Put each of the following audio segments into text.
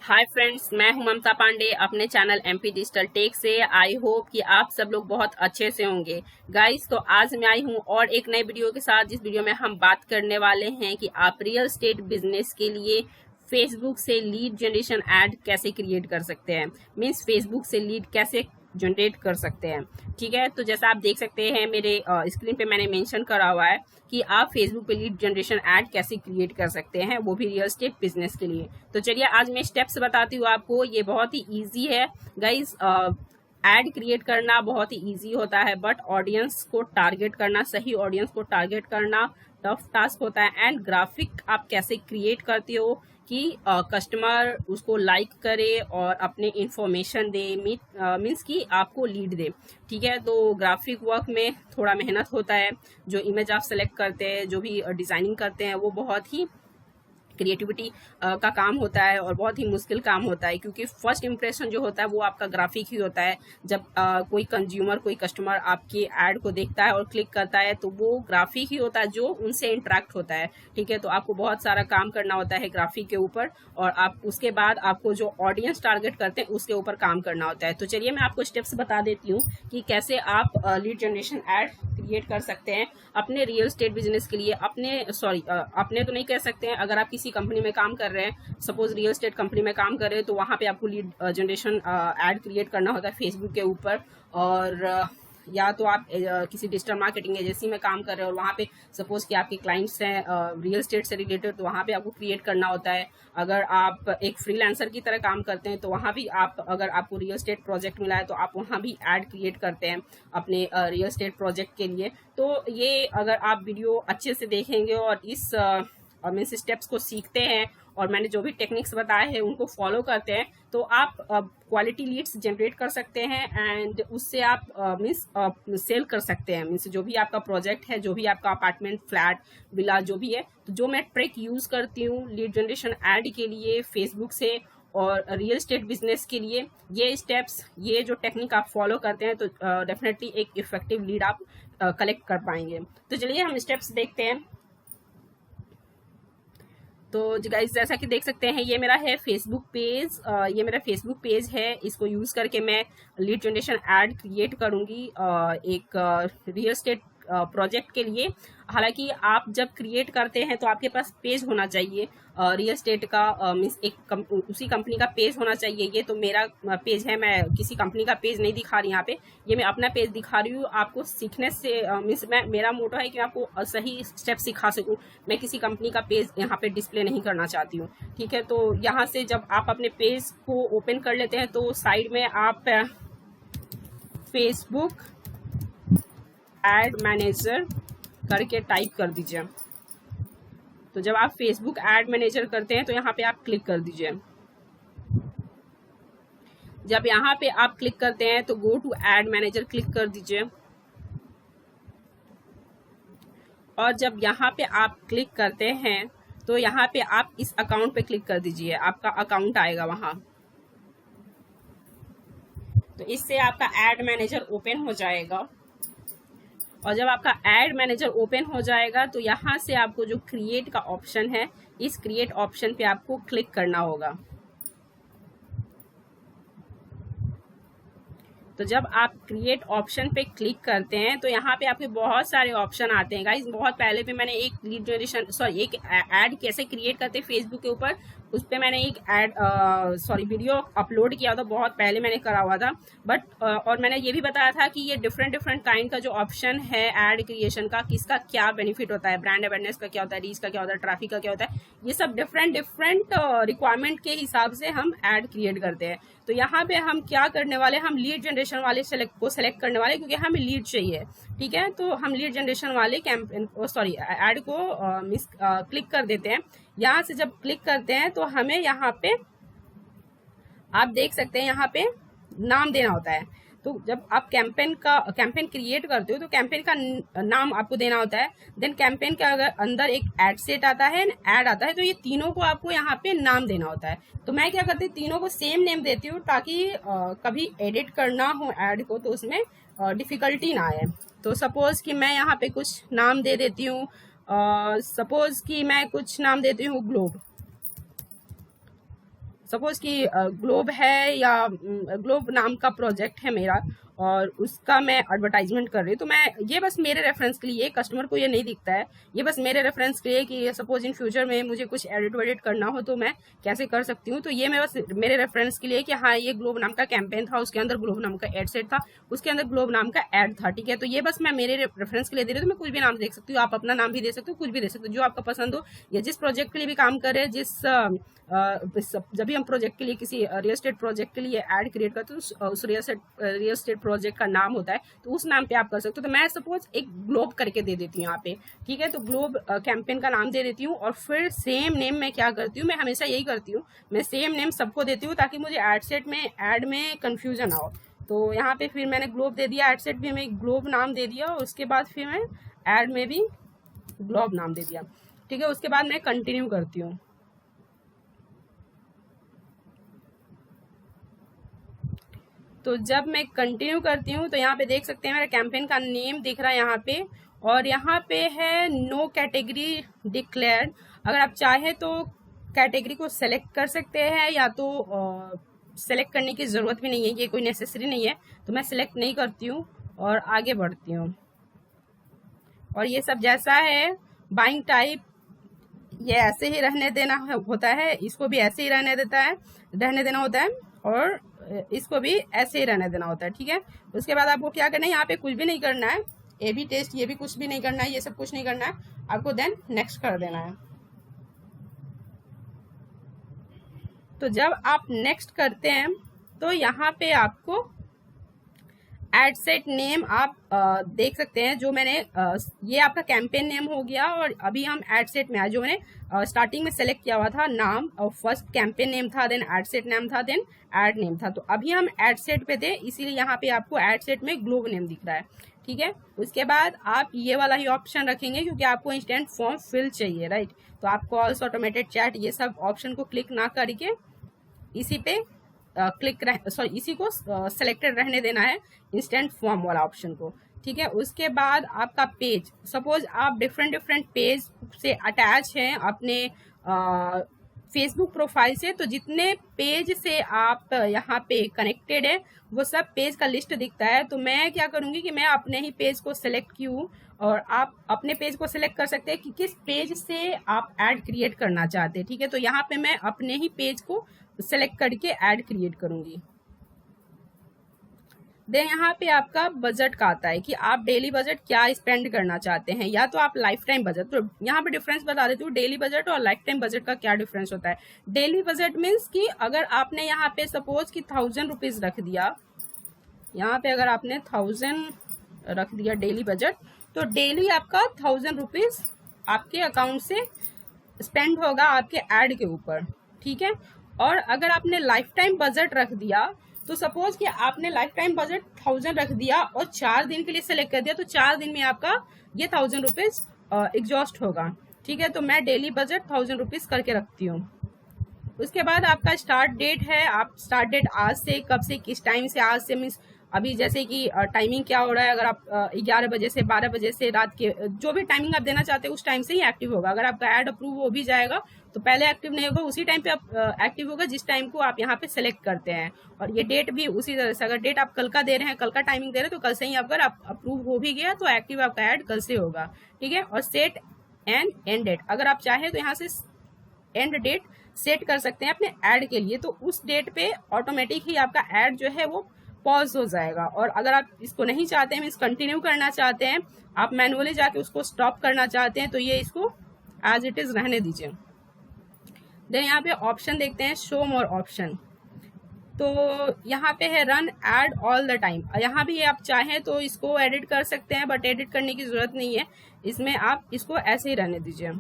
Hi friends, मैं हूं ममता पांडे अपने चैनल एमपी डिजिटल टेक से। आई होप कि आप सब लोग बहुत अच्छे से होंगे। गाइस, तो आज मैं आई हूं और एक नए वीडियो के साथ, जिस वीडियो में हम बात करने वाले हैं कि आप रियल एस्टेट बिजनेस के लिए फेसबुक से लीड जनरेशन ऐड कैसे क्रिएट कर सकते हैं। मीन्स फेसबुक से लीड कैसे जनरेट कर सकते हैं। ठीक है, तो जैसा आप देख सकते हैं मेरे स्क्रीन पे मैंने मेंशन करा हुआ है कि आप फेसबुक पे लीड जनरेशन ऐड कैसे क्रिएट कर सकते हैं, वो भी रियल एस्टेट बिजनेस के लिए। तो चलिए आज मैं स्टेप्स बताती हूँ आपको। ये बहुत ही ईजी है गाइज। ऐड क्रिएट करना बहुत ही ईजी होता है, बट ऑडियंस को टारगेट करना, सही ऑडियंस को टारगेट करना टफ टास्क होता है। एंड ग्राफिक आप कैसे क्रिएट करते हो कि कस्टमर उसको लाइक करे और अपने इंफॉर्मेशन दे, मीन्स कि आपको लीड दे। ठीक है, तो ग्राफिक वर्क में थोड़ा मेहनत होता है। जो इमेज आप सेलेक्ट करते हैं, जो भी डिजाइनिंग करते हैं, वो बहुत ही क्रिएटिविटी का काम होता है और बहुत ही मुश्किल काम होता है, क्योंकि फर्स्ट इंप्रेशन जो होता है वो आपका ग्राफिक ही होता है। जब कोई कंज्यूमर, कोई कस्टमर आपकी ऐड को देखता है और क्लिक करता है, तो वो ग्राफिक ही होता है जो उनसे इंटरेक्ट होता है। ठीक है, तो आपको बहुत सारा काम करना होता है ग्राफिक के ऊपर, और आप उसके बाद आपको जो ऑडियंस टारगेट करते हैं उसके ऊपर काम करना होता है। तो चलिए मैं आपको स्टेप्स बता देती हूँ कि कैसे आप लीड जनरेशन ऐड क्रिएट कर सकते हैं अपने रियल एस्टेट बिजनेस के लिए। अपने तो नहीं कह सकते हैं, अगर आप किसी कंपनी में काम कर रहे हैं, सपोज रियल एस्टेट कंपनी में काम कर रहे हैं, तो वहां पे आपको लीड जनरेशन ऐड क्रिएट करना होता है फेसबुक के ऊपर। और या तो आप किसी डिजिटल मार्केटिंग एजेंसी में काम कर रहे हैं और वहाँ पे सपोज कि आपके क्लाइंट्स हैं रियल एस्टेट से रिलेटेड, तो वहाँ पे आपको क्रिएट करना होता है। अगर आप एक फ्रीलांसर की तरह काम करते हैं, तो वहाँ भी आप, अगर आपको रियल एस्टेट प्रोजेक्ट मिला है, तो आप वहाँ भी ऐड क्रिएट करते हैं अपने रियल एस्टेट प्रोजेक्ट के लिए। तो ये अगर आप वीडियो अच्छे से देखेंगे और इस मीन्स स्टेप्स को सीखते हैं और मैंने जो भी टेक्निक्स बताए हैं उनको फॉलो करते हैं, तो आप क्वालिटी लीड्स जनरेट कर सकते हैं। एंड उससे आप मीन्स सेल कर सकते हैं। मीन्स जो भी आपका प्रोजेक्ट है, जो भी आपका अपार्टमेंट, फ्लैट, विला जो भी है, तो जो मैं ट्रिक यूज करती हूँ लीड जनरेशन ऐड के लिए फेसबुक से और रियल एस्टेट बिजनेस के लिए, ये स्टेप्स, ये जो टेक्निक आप फॉलो करते हैं, तो डेफिनेटली एक इफेक्टिव लीड आप कलेक्ट कर पाएंगे। तो चलिए हम स्टेप्स देखते हैं। तो गाइस, जैसा कि देख सकते हैं, ये मेरा है फेसबुक पेज। ये मेरा फेसबुक पेज है। इसको यूज करके मैं लीड जनरेशन ऐड क्रिएट करूंगी एक रियल एस्टेट प्रोजेक्ट के लिए। हालांकि आप जब क्रिएट करते हैं तो आपके पास पेज होना चाहिए रियल एस्टेट का, मीन्स उसी कंपनी का पेज होना चाहिए। ये तो मेरा पेज है, मैं किसी कंपनी का पेज नहीं दिखा रही यहाँ पे, ये मैं अपना पेज दिखा रही हूँ। आपको सीखने से मीन्स मेरा मोटो है कि मैं आपको सही स्टेप सिखा सकूँ। मैं किसी कंपनी का पेज यहाँ पे डिस्प्ले नहीं करना चाहती हूँ। ठीक है, तो यहाँ से जब आप अपने पेज को ओपन कर लेते हैं, तो साइड में आप फेसबुक एड मैनेजर करके टाइप कर दीजिए। तो जब आप फेसबुक एड मैनेजर करते हैं तो यहाँ पे आप क्लिक कर दीजिए। जब यहाँ पे आप क्लिक करते हैं तो go to ad manager click कर दीजिए। और जब यहाँ पे आप क्लिक करते हैं तो यहाँ पे आप इस अकाउंट पे क्लिक कर दीजिए। आपका अकाउंट आएगा वहां, तो इससे आपका एड मैनेजर ओपन हो जाएगा। और जब आपका एड मैनेजर ओपन हो जाएगा तो यहाँ से आपको जो क्रिएट का ऑप्शन है, इस क्रिएट ऑप्शन पे आपको क्लिक करना होगा। तो जब आप क्रिएट ऑप्शन पे क्लिक करते हैं तो यहाँ पे आपके बहुत सारे ऑप्शन आते हैं गाइस। बहुत पहले पे मैंने एक लीड जनरेशन एक ऐड कैसे क्रिएट करते हैं फेसबुक के ऊपर, उस पर मैंने एक वीडियो अपलोड किया था, बहुत पहले मैंने करा हुआ था। बट और मैंने ये भी बताया था कि ये डिफरेंट काइंड का जो ऑप्शन है ऐड क्रिएशन का, किसका क्या बेनिफिट होता है, ब्रांड अवेयरनेस का क्या होता है, रीच का क्या होता है, ट्रैफिक का क्या होता है, ये सब डिफरेंट रिक्वायरमेंट के हिसाब से हम ऐड क्रिएट करते हैं। तो यहाँ पे हम क्या करने वाले, हम लीड जनरेशन वाले को सेलेक्ट करने वाले, क्योंकि हमें लीड चाहिए। ठीक है, तो हम लीड जनरेशन वाले कैंपेन ऐड को क्लिक कर देते हैं। यहाँ से जब क्लिक करते हैं तो हमें यहाँ पे आप देख सकते हैं, यहाँ पे नाम देना होता है। तो जब आप कैंपेन क्रिएट करते हो तो कैंपेन का नाम आपको देना होता है। देन कैंपेन के अगर अंदर एक एड सेट आता है, ऐड आता है, तो ये तीनों को आपको यहाँ पे नाम देना होता है। तो मैं क्या करती हूँ, तीनों को सेम नेम देती हूँ, ताकि कभी एडिट करना हो ऐड को तो उसमें डिफिकल्टी ना आए। तो सपोज कि मैं यहाँ पे कुछ नाम दे देती हूँ, सपोज कि मैं कुछ नाम देती हूँ ग्लोब। सपोज कि ग्लोब है या ग्लोब नाम का प्रोजेक्ट है मेरा और उसका मैं एडवर्टाइजमेंट कर रही हूँ, तो मैं ये बस मेरे रेफरेंस के लिए, कस्टमर को ये नहीं दिखता है, ये बस मेरे रेफरेंस के लिए कि सपोज इन फ्यूचर में मुझे कुछ एडिट वेडिट करना हो तो मैं कैसे कर सकती हूँ। तो ये मैं बस मेरे रेफरेंस के लिए कि हाँ ये ग्लोब नाम का कैंपेन था, उसके अंदर ग्लोब नाम का एड सेट था, उसके अंदर ग्लोब नाम का एड था, ठीक है। तो ये बस मैं मेरे रेफरेंस के लिए दे रही हूँ, तो मैं कुछ भी नाम देख सकती हूँ, आप अपना नाम भी दे सकते हो, कुछ भी दे सकते हो जो आपका पसंद हो, या जिस प्रोजेक्ट के लिए भी काम करे, जब भी हम प्रोजेक्ट के लिए किसी रियल एस्टेट प्रोजेक्ट के लिए ऐड क्रिएट करते हैं तो उस रियल एस्टेट प्रोजेक्ट का नाम होता है, तो उस नाम पे आप कर सकते हो। तो मैं सपोज एक ग्लोब करके दे देती हूँ यहाँ पे, ठीक है। तो ग्लोब कैंपेन का नाम दे देती हूँ और फिर सेम नेम मैं क्या करती हूँ, मैं हमेशा यही करती हूँ, मैं सेम नेम सबको देती हूँ ताकि मुझे एड सेट में ऐड में कंफ्यूजन ना हो। तो यहाँ पे फिर मैंने ग्लोब दे दिया, एड सेट भी मैं ग्लोब नाम दे दिया, और उसके बाद फिर मैं ऐड में भी ग्लोब नाम दे दिया, ठीक है। उसके बाद मैं कंटिन्यू करती हूँ। तो जब मैं कंटिन्यू करती हूँ तो यहाँ पे देख सकते हैं मेरा कैंपेन का नेम दिख रहा है यहाँ पे, और यहाँ पे है नो कैटेगरी डिक्लेयर्ड। अगर आप चाहे तो कैटेगरी को सेलेक्ट कर सकते हैं, या तो सेलेक्ट करने की ज़रूरत भी नहीं है, ये कोई नेसेसरी नहीं है, तो मैं सिलेक्ट नहीं करती हूँ और आगे बढ़ती हूँ। और ये सब जैसा है, बाइंग टाइप ये ऐसे ही रहने देना होता है, इसको भी ऐसे ही रहने देना होता है, और इसको भी ऐसे ही रहने देना होता है, ठीक है। उसके बाद आपको क्या करना है, यहाँ पे कुछ भी नहीं करना है, ए बी टेस्ट ये भी कुछ भी नहीं करना है, ये सब कुछ नहीं करना है आपको, देन नेक्स्ट कर देना है। तो जब आप नेक्स्ट करते हैं तो यहाँ पे आपको एड सेट नेम आप देख सकते हैं, जो मैंने ये आपका कैंपेन नेम हो गया, और अभी हम एड सेट में आए, जो मैंने स्टार्टिंग में सेलेक्ट किया हुआ था नाम, और फर्स्ट कैंपेन नेम था, देन एड सेट नेम था, देन एड नेम था। तो अभी हम एड सेट पे थे, इसीलिए यहाँ पे आपको एड सेट में ग्लोब नेम दिख रहा है, ठीक है। उसके बाद आप ये वाला ही ऑप्शन रखेंगे क्योंकि आपको इंस्टेंट फॉर्म फिल चाहिए, राइट। तो आप कॉल्स, ऑटोमेटेड चैट, ये सब ऑप्शन को क्लिक ना करके इसी पे इसी को सिलेक्टेड रहने देना है, इंस्टेंट फॉर्म वाला ऑप्शन को, ठीक है। उसके बाद आपका पेज, सपोज आप डिफरेंट पेज से अटैच हैं अपने फेसबुक प्रोफाइल से, तो जितने पेज से आप यहाँ पे कनेक्टेड है वो सब पेज का लिस्ट दिखता है। तो मैं क्या करूंगी कि मैं अपने ही पेज को सिलेक्ट की हूँ, और आप अपने पेज को सिलेक्ट कर सकते हैं कि किस पेज से आप ऐड क्रिएट करना चाहते हैं, ठीक है। तो यहाँ पे मैं अपने ही पेज को सेलेक्ट करके ऐड क्रिएट करूंगी। देन यहाँ पे आपका बजट का आता है कि आप डेली बजट क्या स्पेंड करना चाहते हैं, या तो आप लाइफ टाइम बजट। तो यहाँ पे डिफरेंस बता देती हूँ, डेली बजट और लाइफ टाइम बजट का क्या डिफरेंस होता है। डेली बजट मीन्स कि अगर आपने यहाँ पे सपोज कि 1000 रुपीज रख दिया, यहाँ पे अगर आपने 1000 रख दिया डेली बजट, तो डेली आपका 1000 रुपीज आपके अकाउंट से स्पेंड होगा आपके ऐड के ऊपर, ठीक है। और अगर आपने लाइफ टाइम बजट रख दिया, तो सपोज कि आपने लाइफ टाइम बजट 1000 रख दिया और 4 दिन के लिए सेलेक्ट कर दिया, तो 4 दिन में आपका ये 1000 रुपीज एग्जॉस्ट होगा, ठीक है। तो मैं डेली बजट 1000 रुपीज करके रखती हूँ। उसके बाद आपका स्टार्ट डेट है, आप स्टार्ट डेट आज से, कब से, किस टाइम से, आज से मीन्स अभी जैसे कि टाइमिंग क्या हो रहा है, अगर आप 11 बजे से 12 बजे से रात के जो भी टाइमिंग आप देना चाहते हैं उस टाइम से ही एक्टिव होगा। अगर आपका ऐड अप्रूव हो भी जाएगा तो पहले एक्टिव नहीं होगा, उसी टाइम पे आप एक्टिव होगा जिस टाइम को आप यहाँ पे सेलेक्ट करते हैं। और ये डेट भी उसी तरह से, अगर डेट आप कल का दे रहे हैं, कल का टाइमिंग दे रहे हैं, तो कल से ही अगर आप अप्रूव हो भी गया तो एक्टिव आपका ऐड कल से होगा, ठीक है। और सेट एंड एंड डेट, अगर आप चाहें तो यहाँ से एंड डेट सेट कर सकते हैं अपने ऐड के लिए, तो उस डेट पे ऑटोमेटिक ही आपका ऐड जो है वो पॉज हो जाएगा। और अगर आप इसको नहीं चाहते हैं, मीन्स कंटिन्यू करना चाहते हैं, आप मैनुअली जाके उसको स्टॉप करना चाहते हैं, तो ये इसको एज इट इज रहने दीजिए। देन यहाँ पे ऑप्शन देखते हैं, शो मोर ऑप्शन। तो यहाँ पे है run ad all the time, यहाँ भी आप चाहें तो इसको एडिट कर सकते हैं, बट एडिट करने की जरूरत नहीं है, इसमें आप इसको ऐसे ही रहने दीजिए।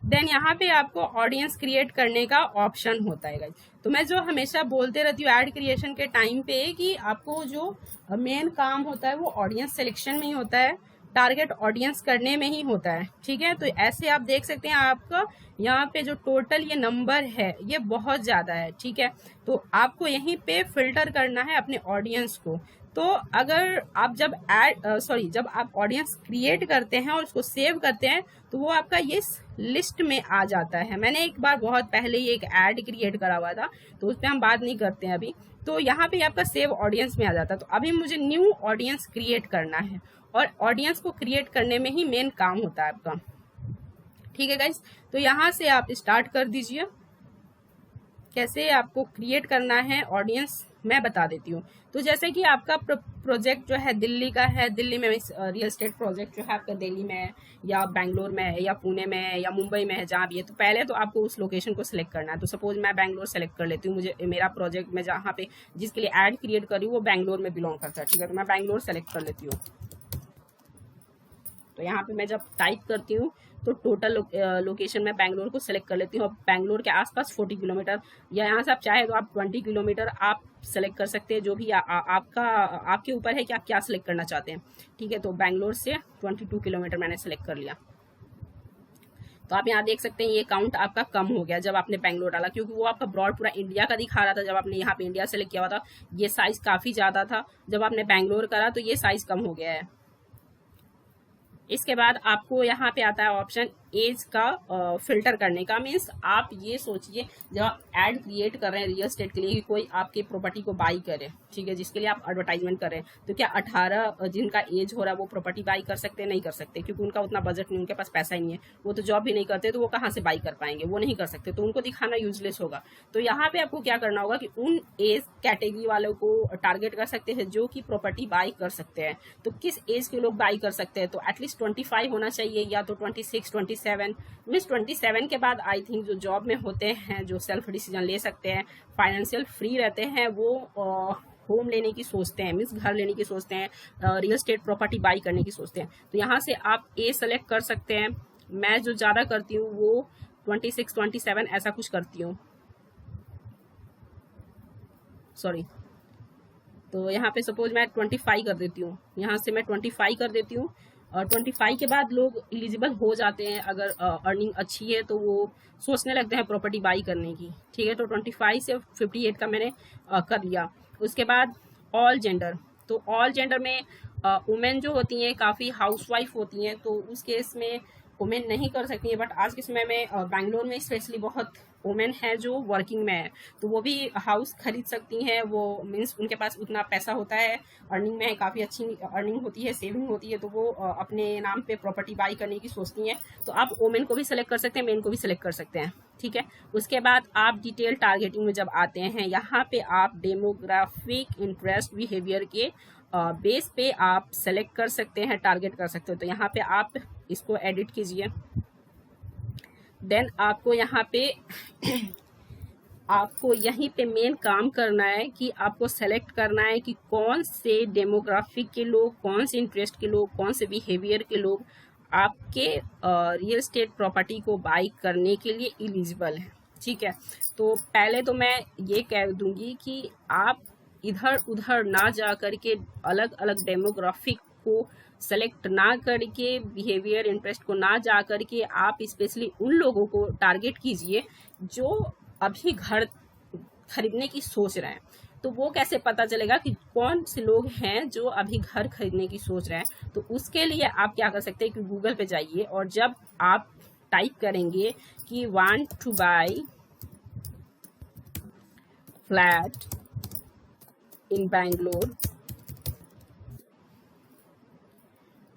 देन यहाँ पे आपको ऑडियंस क्रिएट करने का ऑप्शन होता है गाइस। तो मैं जो हमेशा बोलते रहती हूँ ऐड क्रिएशन के टाइम पे कि आपको जो मेन काम होता है वो ऑडियंस सिलेक्शन में ही होता है, टारगेट ऑडियंस करने में ही होता है, ठीक है। तो ऐसे आप देख सकते हैं आपका यहाँ पे जो टोटल ये नंबर है ये बहुत ज्यादा है, ठीक है। तो आपको यहीं पे फिल्टर करना है अपने ऑडियंस को। तो अगर आप जब आप ऑडियंस क्रिएट करते हैं और उसको सेव करते हैं, तो वो आपका ये लिस्ट में आ जाता है। मैंने एक बार बहुत पहले ही एक ऐड क्रिएट करा हुआ था, तो उस पर हम बात नहीं करते हैं अभी। तो यहाँ पे आपका सेव ऑडियंस में आ जाता है। तो अभी मुझे न्यू ऑडियंस क्रिएट करना है, और ऑडियंस को क्रिएट करने में ही मेन काम होता है आपका। ठीक है गाइस, तो यहाँ से आप स्टार्ट कर दीजिए। कैसे आपको क्रिएट करना है ऑडियंस मैं बता देती हूँ। तो जैसे कि आपका प्रोजेक्ट जो है दिल्ली का है, दिल्ली में रियल एस्टेट प्रोजेक्ट जो है आपका दिल्ली में है, या बेंगलोर में है, या पुणे में है, या मुंबई में है, जहाँ भी है। तो पहले तो आपको उस लोकेशन को सिलेक्ट करना है। तो सपोज मैं बेंगलोर सेलेक्ट कर लेती हूँ, मुझे मेरा प्रोजेक्ट में जहाँ पे जिसके लिए ऐड क्रिएट कर रही हूँ वो बेंगलोर में बिलोंग करता है। ठीक है, तो मैं बेंगलोर सेलेक्ट कर लेती हूँ। तो यहाँ पे मैं जब टाइप करती हूँ तो टोटल लोकेशन में बेंगलोर को सिलेक्ट कर लेती हूँ। और बेंगलोर के आसपास 40 किलोमीटर, या यहाँ से आप चाहे तो आप 20 किलोमीटर आप सेलेक्ट कर सकते हैं। जो भी आपका आपके ऊपर है कि आप क्या सिलेक्ट करना चाहते हैं। ठीक है, तो बेंगलोर से 22 किलोमीटर मैंने सेलेक्ट कर लिया। तो आप यहाँ देख सकते हैं ये काउंट आपका कम हो गया जब आपने बेंगलोर डाला, क्योंकि वो आपका ब्रॉड पूरा इंडिया का दिखा रहा था। जब आपने यहाँ पे इंडिया सेलेक्ट किया हुआ था ये साइज काफी ज्यादा था, जब आपने बेंगलोर करा तो ये साइज कम हो गया है। इसके बाद आपको यहाँ पे आता है ऑप्शन एज का फिल्टर करने का। मीन्स आप ये सोचिए जब आप ऐड क्रिएट कर रहे हैं रियल एस्टेट के लिए कि कोई आपके प्रॉपर्टी को बाई करे, ठीक है, जिसके लिए आप एडवर्टाइजमेंट कर रहे हैं, तो क्या 18 जिनका एज हो रहा है वो प्रॉपर्टी बाई कर सकते हैं? नहीं कर सकते, क्योंकि उनका उतना बजट नहीं, उनके पास पैसा ही नहीं है, वो तो जॉब भी नहीं करते, तो वो कहाँ से बाई कर पाएंगे? वो नहीं कर सकते, तो उनको दिखाना यूजलेस होगा। तो यहाँ पे आपको क्या करना होगा कि उन एज कैटेगरी वालों को टारगेट कर सकते हैं जो कि प्रॉपर्टी बाई कर सकते हैं। तो किस एज के लोग बाई कर सकते हैं? तो एटलीस्ट 25 होना चाहिए, या तो 26, 27। मीन्स 27 के बाद आई थिंक जो जॉब में होते हैं, जो सेल्फ डिसीजन ले सकते हैं, फाइनेंशियल फ्री रहते हैं, वो होम लेने की सोचते हैं, मीन्स घर लेने की सोचते हैं, रियल एस्टेट प्रॉपर्टी बाई करने की सोचते हैं। तो यहाँ से आप ए सेलेक्ट कर सकते हैं। मैं जो ज़्यादा करती हूँ वो 26, 27 ऐसा कुछ करती हूँ, सॉरी। तो यहाँ पे सपोज मैं 25 कर देती हूँ, यहाँ से मैं 25 कर देती हूँ। और 25 के बाद लोग एलिजिबल हो जाते हैं, अगर अर्निंग अच्छी है तो वो सोचने लगते हैं प्रॉपर्टी बाई करने की। ठीक है, तो 25 से 58 का मैंने कर लिया। उसके बाद ऑल जेंडर, तो ऑल जेंडर में वुमेन जो होती हैं काफ़ी हाउसवाइफ होती हैं, तो उस केस में वुमेन नहीं कर सकती है। बट आज के समय में बैंगलोर में स्पेशली बहुत वुमेन है जो वर्किंग में है, तो वो भी हाउस खरीद सकती हैं। वो मीन्स उनके पास उतना पैसा होता है, अर्निंग में काफ़ी अच्छी अर्निंग होती है, सेविंग होती है, तो वो अपने नाम पे प्रॉपर्टी बाई करने की सोचती हैं। तो आप वुमेन को भी सिलेक्ट कर सकते हैं, मेन को भी सिलेक्ट कर सकते हैं। ठीक है, उसके बाद आप डिटेल टारगेटिंग में जब आते हैं, यहाँ पे आप डेमोग्राफिक इंटरेस्ट बिहेवियर के बेस पे आप सेलेक्ट कर सकते हैं, टारगेट कर सकते हो। तो यहाँ पे आप इसको एडिट कीजिए। देन आपको यहाँ पे आपको यहीं पे मेन काम करना है कि आपको सेलेक्ट करना है कि कौन से डेमोग्राफिक के लोग, कौन से इंटरेस्ट के लोग, कौन से बिहेवियर के लोग आपके रियल एस्टेट प्रॉपर्टी को बाई करने के लिए एलिजिबल है। ठीक है, तो पहले तो मैं ये कह दूंगी कि आप इधर उधर ना जा करके, अलग अलग डेमोग्राफिक को सेलेक्ट ना करके, बिहेवियर इंटरेस्ट को ना जा करके, आप स्पेशली उन लोगों को टारगेट कीजिए जो अभी घर खरीदने की सोच रहे हैं। तो वो कैसे पता चलेगा कि कौन से लोग हैं जो अभी घर खरीदने की सोच रहे हैं? तो उसके लिए आप क्या कर सकते हैं कि गूगल पे जाइए, और जब आप टाइप करेंगे कि want two by flat in Bangalore,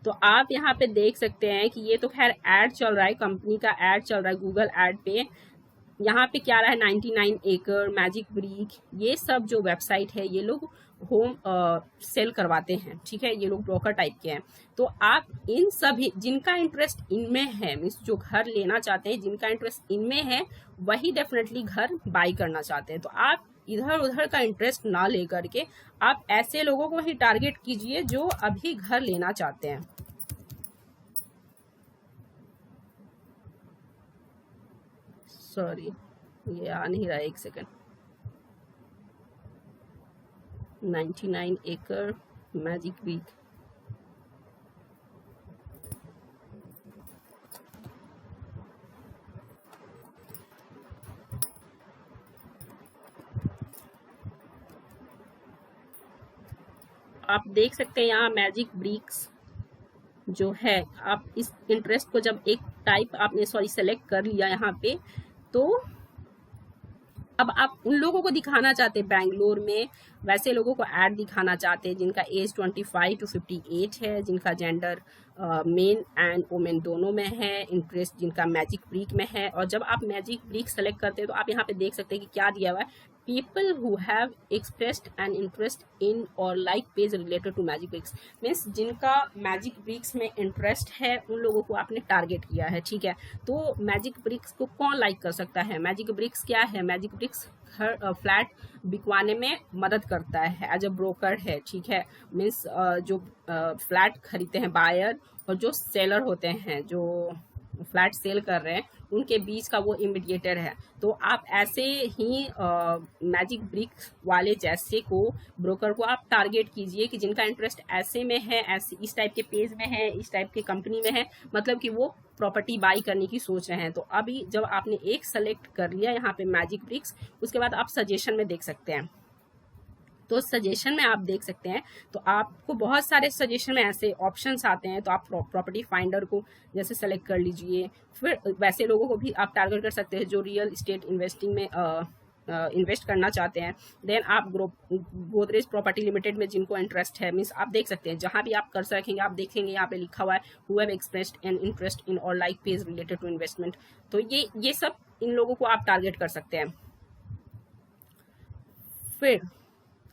तो आप यहाँ पे देख सकते हैं कि ये तो खैर ऐड चल रहा है, कंपनी का ऐड चल रहा है गूगल ऐड पे। यहाँ पे क्या रहा है 99 एकड़, मैजिक ब्रिक, ये सब जो वेबसाइट है ये लोग होम सेल करवाते हैं। ठीक है, ये लोग ब्रोकर टाइप के हैं। तो आप इन सभी जिनका इंटरेस्ट इनमें है, मीन्स जो घर लेना चाहते हैं, जिनका इंटरेस्ट इनमें है, वही डेफिनेटली घर बाई करना चाहते हैं। तो आप इधर उधर का इंटरेस्ट ना लेकर के आप ऐसे लोगों को ही टारगेट कीजिए जो अभी घर लेना चाहते हैं। सॉरी, ये आ नहीं रहा है, एक सेकेंड। 99 एकड़ मैजिक ब्रिक, आप देख सकते हैं यहाँ मैजिक ब्रिक्स जो है, आप इस इंटरेस्ट को जब एक टाइप आपने सेलेक्ट कर लिया यहाँ पे, तो अब आप उन लोगों को दिखाना चाहते हैं बैंगलोर में, वैसे लोगों को ऐड दिखाना चाहते हैं जिनका एज 25 to 58 है, जिनका जेंडर मेन एंड वुमेन दोनों में है, इंटरेस्ट जिनका मैजिक ब्रिक में है। और जब आप मैजिक ब्रिक सेलेक्ट करते हैं तो आप यहाँ पे देख सकते हैं कि क्या दिया हुआ है, people who have expressed an interest in or like page related to magic bricks, means जिनका मैजिक ब्रिक्स में इंटरेस्ट है उन लोगों को आपने टारगेट किया है, ठीक है। तो मैजिक ब्रिक्स को कौन लाइक कर सकता है? मैजिक ब्रिक्स क्या है? मैजिक ब्रिक्स फ्लैट बिकवाने में मदद करता है, एज अ ब्रोकर है, ठीक है। मीन्स जो फ्लैट खरीदते हैं बायर और जो सेलर होते हैं, जो फ्लैट सेल कर रहे हैं, उनके बीच का वो इमीडिएटर है। तो आप ऐसे ही मैजिक ब्रिक वाले जैसे को ब्रोकर को आप टारगेट कीजिए कि जिनका इंटरेस्ट ऐसे में है, ऐसे इस टाइप के पेज में है, इस टाइप के कंपनी में है, मतलब कि वो प्रॉपर्टी बाई करने की सोच रहे हैं। तो अभी जब आपने एक सेलेक्ट कर लिया यहाँ पे मैजिक ब्रिक्स, उसके बाद आप सजेशन में देख सकते हैं। तो सजेशन में आप देख सकते हैं तो आपको बहुत सारे सजेशन में ऐसे ऑप्शंस आते हैं, तो आप प्रॉपर्टी फाइंडर को जैसे सेलेक्ट कर लीजिए। फिर वैसे लोगों को भी आप टारगेट कर सकते हैं जो रियल इस्टेट इन्वेस्टिंग में इन्वेस्ट करना चाहते हैं। देन आप गोदरेज प्रॉपर्टी लिमिटेड में जिनको इंटरेस्ट है, मीन्स आप देख सकते हैं जहां भी आप कर्सर रखेंगे आप देखेंगे यहाँ पे लिखा हुआ है who have expressed an interest in और like page related to investment. तो ये सब इन लोगों को आप टारगेट कर सकते हैं। फिर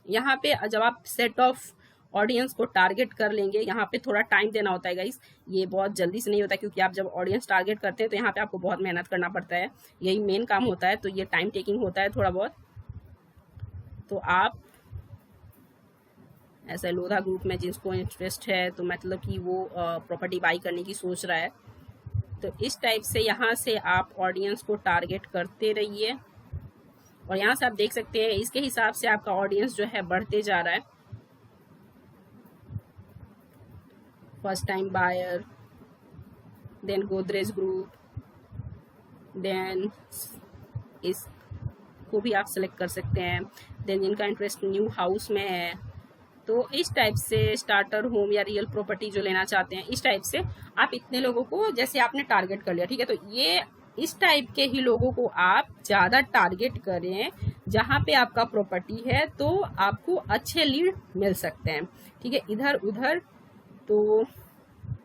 यहाँ पे जब आप सेट ऑफ ऑडियंस को टारगेट कर लेंगे, यहाँ पे थोड़ा टाइम देना होता है गाइस, ये बहुत जल्दी से नहीं होता, क्योंकि आप जब ऑडियंस टारगेट करते हैं तो यहाँ पे आपको बहुत मेहनत करना पड़ता है, यही मेन काम होता है, तो ये टाइम टेकिंग होता है थोड़ा बहुत। तो आप ऐसे लोधा ग्रुप में जिसको इंटरेस्ट है, तो मतलब कि वो प्रॉपर्टी बाई करने की सोच रहा है, तो इस टाइप से यहाँ से आप ऑडियंस को टारगेट करते रहिए। और यहाँ से आप देख सकते हैं इसके हिसाब से आपका ऑडियंस जो है बढ़ते जा रहा है। First time buyer, then Godrej group, then इसको भी आप सेलेक्ट कर सकते हैं, देन जिनका इंटरेस्ट न्यू हाउस में है, तो इस टाइप से स्टार्टर होम या रियल प्रॉपर्टी जो लेना चाहते हैं, इस टाइप से आप इतने लोगों को जैसे आपने टारगेट कर लिया, ठीक है। तो ये इस टाइप के ही लोगों को आप ज़्यादा टारगेट करें जहाँ पे आपका प्रॉपर्टी है, तो आपको अच्छे लीड मिल सकते हैं, ठीक है। इधर उधर तो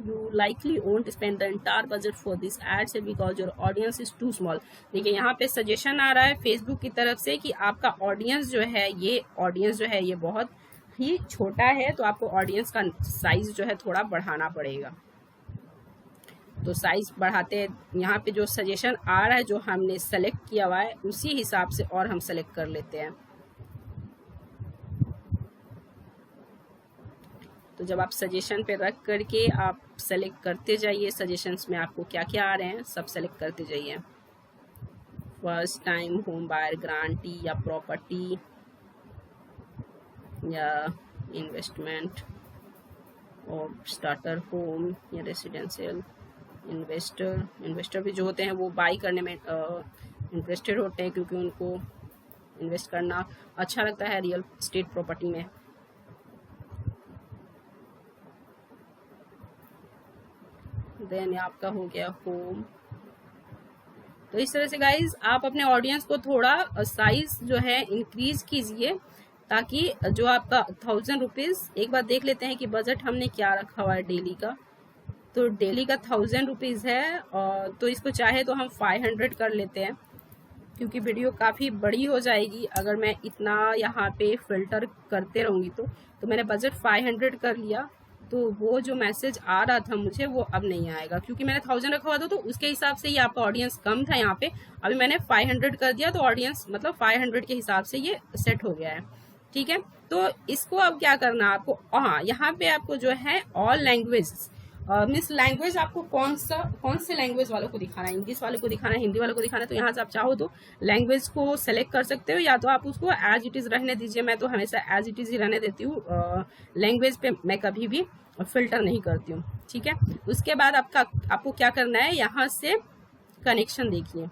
you likely won't spend the entire budget for this ads because your audience is too small. देखिए यहाँ पे सजेशन आ रहा है फेसबुक की तरफ से कि आपका ऑडियंस जो है, ये ऑडियंस जो है ये बहुत ही छोटा है, तो आपको ऑडियंस का साइज जो है थोड़ा बढ़ाना पड़ेगा। तो साइज बढ़ाते हैं, यहाँ पे जो सजेशन आ रहा है जो हमने सेलेक्ट किया हुआ है उसी हिसाब से और हम सेलेक्ट कर लेते हैं। तो जब आप सजेशन पे रख करके आप सेलेक्ट करते जाइए, सजेशंस में आपको क्या क्या आ रहे हैं सब सेलेक्ट करते जाइए। फर्स्ट टाइम होम बायर ग्रांटी या प्रॉपर्टी या इन्वेस्टमेंट और स्टार्टर होम या रेसिडेंशियल। इन्वेस्टर भी जो होते हैं वो बाई करने में इंटरेस्टेड होते हैं, क्योंकि उनको इन्वेस्ट करना अच्छा लगता है रियल एस्टेट प्रॉपर्टी में। देन आपका हो गया होम। तो इस तरह से गाइज आप अपने ऑडियंस को थोड़ा साइज जो है इंक्रीज कीजिए, ताकि जो आपका 1000 रुपीज, एक बार देख लेते हैं कि बजट हमने क्या रखा हुआ है डेली का। तो डेली का 1000 रुपीज़ है, और तो इसको चाहे तो हम 500 कर लेते हैं, क्योंकि वीडियो काफ़ी बड़ी हो जाएगी अगर मैं इतना यहाँ पे फिल्टर करते रहूँगी। तो मैंने बजट 500 कर लिया, तो वो जो मैसेज आ रहा था मुझे वो अब नहीं आएगा, क्योंकि मैंने 1000 रखा हुआ था, तो उसके हिसाब से ये आपका ऑडियंस कम था यहाँ पे। अभी मैंने 500 कर दिया, तो ऑडियंस मतलब 500 के हिसाब से ये सेट हो गया है, ठीक है। तो इसको अब क्या करना है आपको, हाँ यहाँ पे आपको जो है ऑल लैंग्वेज मीन्स लैंग्वेज आपको कौन से लैंग्वेज वालों को दिखाना है, इंग्लिश वालों को दिखाना है, हिंदी वालों को दिखाना है। तो यहाँ से आप चाहो तो लैंग्वेज को सेलेक्ट कर सकते हो, या तो आप उसको एज इट इज रहने दीजिए। मैं तो हमेशा एज इट इज ही रहने देती हूँ, लैंग्वेज पे मैं कभी भी फिल्टर नहीं करती हूँ, ठीक है। उसके बाद आपको क्या करना है, यहाँ से कनेक्शन देखिए,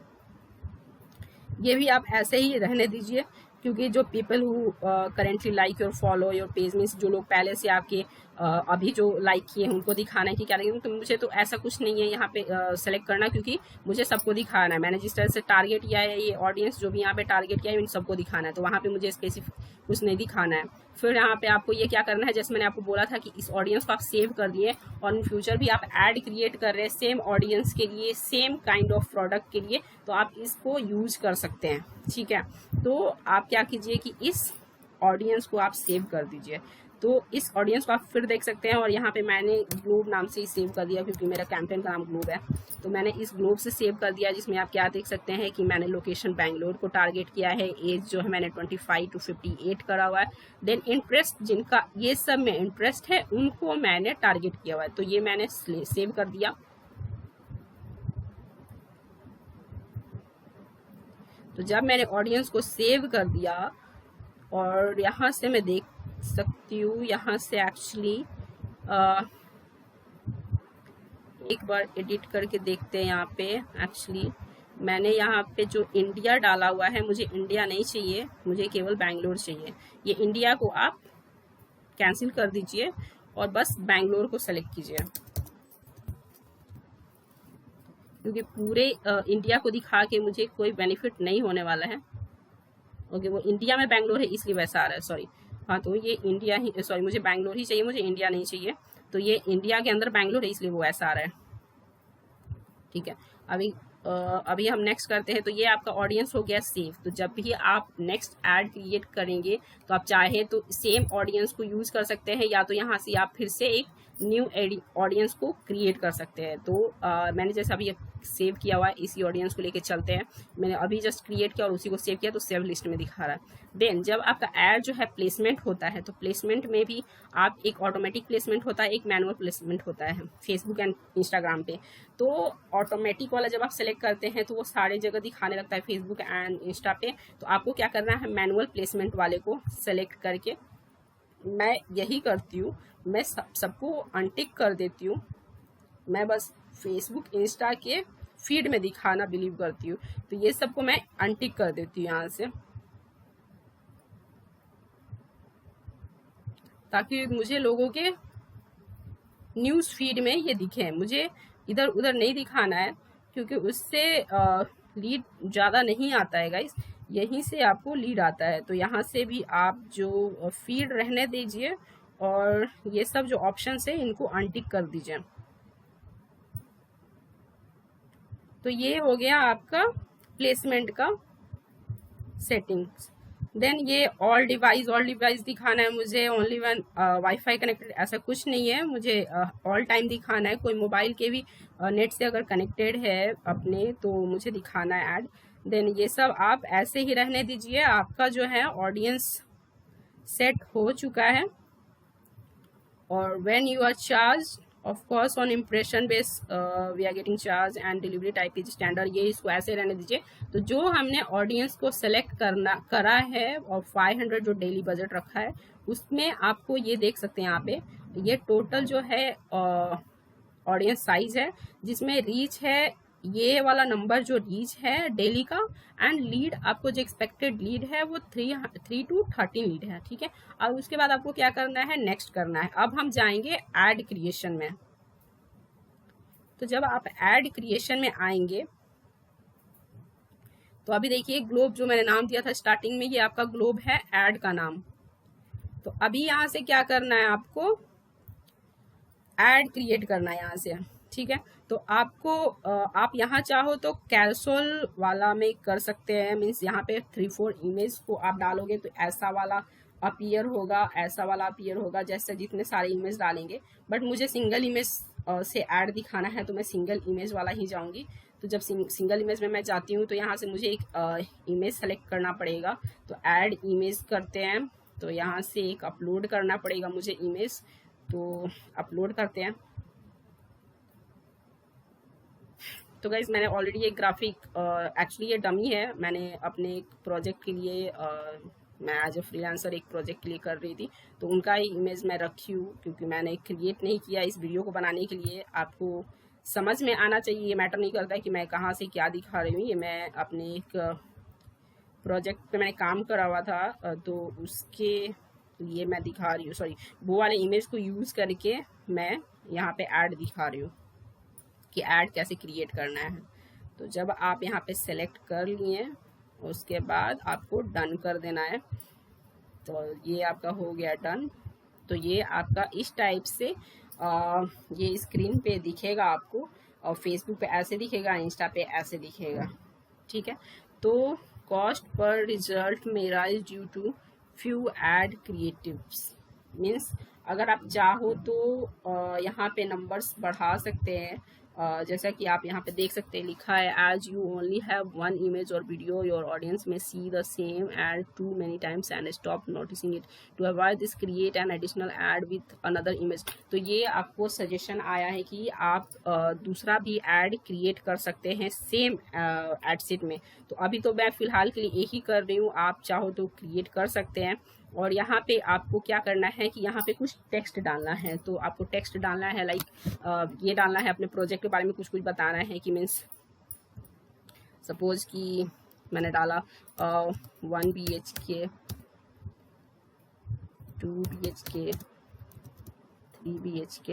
ये भी आप ऐसे ही रहने दीजिए, क्योंकि जो people who currently like your follow your page means जो लोग पहले से आपके अभी जो लाइक किए हैं उनको दिखाना है कि क्या लगे। तो मुझे तो ऐसा कुछ नहीं है यहाँ पे सेलेक्ट करना, क्योंकि मुझे सबको दिखाना है। मैंने जिस तरह से टारगेट किया है, ये ऑडियंस जो भी यहाँ पे टारगेट किया है इन सबको दिखाना है, तो वहाँ पे मुझे स्पेसिफिक कुछ नहीं दिखाना है। फिर यहाँ पे आपको ये क्या करना है, जैसे मैंने आपको बोला था कि इस ऑडियंस को आप सेव कर दिए और इन फ्यूचर भी आप ऐड क्रिएट कर रहे हैं सेम ऑडियंस के लिए, सेम काइंड ऑफ प्रोडक्ट के लिए, तो आप इसको यूज कर सकते हैं। ठीक है, तो आप क्या कीजिए कि इस ऑडियंस को आप सेव कर दीजिए। तो इस ऑडियंस को आप फिर देख सकते हैं, और यहाँ पे मैंने ग्लोब नाम से ही सेव कर दिया क्योंकि मेरा कैंपेन का नाम ग्लोब है, तो मैंने इस ग्लोब से सेव कर दिया, जिसमें आप क्या देख सकते हैं कि मैंने लोकेशन बैंगलोर को टारगेट किया है, एज जो है मैंने 25 to 58 करा हुआ है, देन इंटरेस्ट जिनका ये सब में इंटरेस्ट है उनको मैंने टारगेट किया हुआ है, तो ये मैंने सेव कर दिया। तो जब मैंने ऑडियंस को सेव कर दिया और यहाँ से मैं देख सकती हूँ, यहाँ से एक्चुअली एक बार एडिट करके देखते हैं। यहाँ पे एक्चुअली मैंने यहाँ पे जो इंडिया डाला हुआ है, मुझे इंडिया नहीं चाहिए, मुझे केवल बैंगलोर चाहिए। ये इंडिया को आप कैंसिल कर दीजिए और बस बैंगलोर को सेलेक्ट कीजिए, क्योंकि पूरे इंडिया को दिखा के मुझे कोई बेनिफिट नहीं होने वाला है। ओके, वो इंडिया में बैंगलोर है इसलिए वैसा आ रहा है, सॉरी। हाँ, तो ये इंडिया ही, सॉरी, मुझे बैंगलोर ही चाहिए, मुझे इंडिया नहीं चाहिए, तो ये इंडिया के अंदर बैंगलोर है इसलिए वो ऐसा आ रहा है। ठीक है, अभी हम नेक्स्ट करते हैं। तो ये आपका ऑडियंस हो गया सेव। तो जब भी आप नेक्स्ट ऐड क्रिएट करेंगे तो आप चाहे तो सेम ऑडियंस को यूज कर सकते हैं, या तो यहाँ से आप फिर से एक न्यू ऑडियंस को क्रिएट कर सकते हैं। तो मैंने जैसे अभी सेव किया हुआ है, इसी ऑडियंस को लेके चलते हैं। मैंने अभी जस्ट क्रिएट किया और उसी को सेव किया, तो सेव लिस्ट में दिखा रहा है। देन जब आपका ऐड जो है प्लेसमेंट होता है, तो प्लेसमेंट में भी आप एक ऑटोमेटिक प्लेसमेंट होता है, एक मैनुअल प्लेसमेंट होता है फेसबुक एंड इंस्टाग्राम पे। तो ऑटोमेटिक वाला जब आप सेलेक्ट करते हैं तो वो सारी जगह दिखाने लगता है फेसबुक एंड इंस्टा पे। तो आपको क्या करना है, मैनुअल प्लेसमेंट वाले को सेलेक्ट करके, मैं यही करती हूँ, मैं सबको अनटिक कर देती हूँ। मैं बस फेसबुक इंस्टा के फीड में दिखाना बिलीव करती हूँ, तो ये सबको मैं अनटिक कर देती हूँ यहाँ से, ताकि मुझे लोगों के न्यूज़ फीड में ये दिखे। मुझे इधर उधर नहीं दिखाना है, क्योंकि उससे लीड ज़्यादा नहीं आता है गाइस, यहीं से आपको लीड आता है। तो यहाँ से भी आप जो फीड रहने दीजिए और ये सब जो ऑप्शन है इनको अनटिक कर दीजिए। तो ये हो गया आपका प्लेसमेंट का सेटिंग्स। देन ये ऑल डिवाइस दिखाना है मुझे, ओनली वन वाईफाई कनेक्टेड, ऐसा कुछ नहीं है, मुझे ऑल टाइम दिखाना है। कोई मोबाइल के भी नेट से अगर कनेक्टेड है अपने तो मुझे दिखाना है ऐड। देन ये सब आप ऐसे ही रहने दीजिए। आपका जो है ऑडियंस सेट हो चुका है। और when you are charge of course on impression base we are getting charge and delivery type is standard, ये इसको ऐसे रहने दीजिए। तो जो हमने ऑडियंस को सेलेक्ट करा है और 500 जो डेली बजट रखा है, उसमें आपको ये देख सकते हैं यहाँ पे, ये टोटल जो है ऑडियंस साइज है, जिसमें रीच है, ये वाला नंबर जो रीच है डेली का, एंड लीड आपको जो एक्सपेक्टेड लीड है वो 3 to 13 लीड है। ठीक है, और उसके बाद आपको क्या करना है, नेक्स्ट करना है। अब हम जाएंगे ऐड क्रिएशन में। तो जब आप ऐड क्रिएशन में आएंगे तो अभी देखिए ग्लोब जो मैंने नाम दिया था स्टार्टिंग में, ये आपका ग्लोब है ऐड का नाम। तो अभी यहाँ से क्या करना है, आपको ऐड क्रिएट करना है यहाँ से। ठीक है, तो आपको आप यहाँ चाहो तो कैरोसेल वाला में कर सकते हैं, मीन्स यहाँ पे 3-4 इमेज को आप डालोगे तो ऐसा वाला अपीयर होगा, ऐसा वाला अपीयर होगा, जैसे जितने सारे इमेज डालेंगे। बट मुझे सिंगल इमेज से ऐड दिखाना है, तो मैं सिंगल इमेज वाला ही जाऊंगी। तो जब सिंगल इमेज में मैं जाती हूँ तो यहाँ से मुझे एक इमेज सेलेक्ट करना पड़ेगा। तो ऐड इमेज करते हैं, तो यहाँ से एक अपलोड करना पड़ेगा मुझे इमेज, तो अपलोड करते हैं। तो गाइज मैंने ऑलरेडी एक ग्राफिक, एक्चुअली ये डमी है, मैंने अपने एक प्रोजेक्ट के लिए मैं एज ए फ्रीलांसर एक प्रोजेक्ट के लिए कर रही थी, तो उनका ही इमेज मैं रखी हूँ, क्योंकि मैंने क्रिएट नहीं किया इस वीडियो को बनाने के लिए। आपको समझ में आना चाहिए, ये मैटर नहीं करता है कि मैं कहाँ से क्या दिखा रही हूँ, ये मैं अपने एक प्रोजेक्ट पे मैंने काम करा हुआ था, तो उसके लिए मैं दिखा रही हूँ, सॉरी वो वाले इमेज को यूज़ करके मैं यहाँ पे ऐड दिखा रही हूँ कि ऐड कैसे क्रिएट करना है। तो जब आप यहाँ पे सेलेक्ट कर लिए उसके बाद आपको डन कर देना है। तो ये आपका हो गया डन। तो ये आपका इस टाइप से ये स्क्रीन पे दिखेगा आपको, और फेसबुक पे ऐसे दिखेगा, इंस्टा पे ऐसे दिखेगा, ठीक है। तो कॉस्ट पर रिजल्ट मेरा is due to few ad creatives, means अगर आप चाहो तो यहाँ पे नंबर्स बढ़ा सकते हैं। जैसा कि आप यहाँ पे देख सकते हैं, लिखा है as you only have one image और वीडियो योर ऑडियंस में see the same ad too many times and stop noticing it, to avoid this create an additional ad with another image. तो ये आपको सजेशन आया है कि आप दूसरा भी एड क्रिएट कर सकते हैं सेम एड सेट में। तो अभी तो मैं फिलहाल के लिए एक ही कर रही हूँ, आप चाहो तो क्रिएट कर सकते हैं। और यहाँ पे आपको क्या करना है कि यहाँ पे कुछ टेक्स्ट डालना है। तो आपको टेक्स्ट डालना है लाइक ये डालना है, अपने प्रोजेक्ट के बारे में कुछ बताना है कि मीन्स सपोज कि मैंने डाला 1 BHK 2 BHK 3 BHK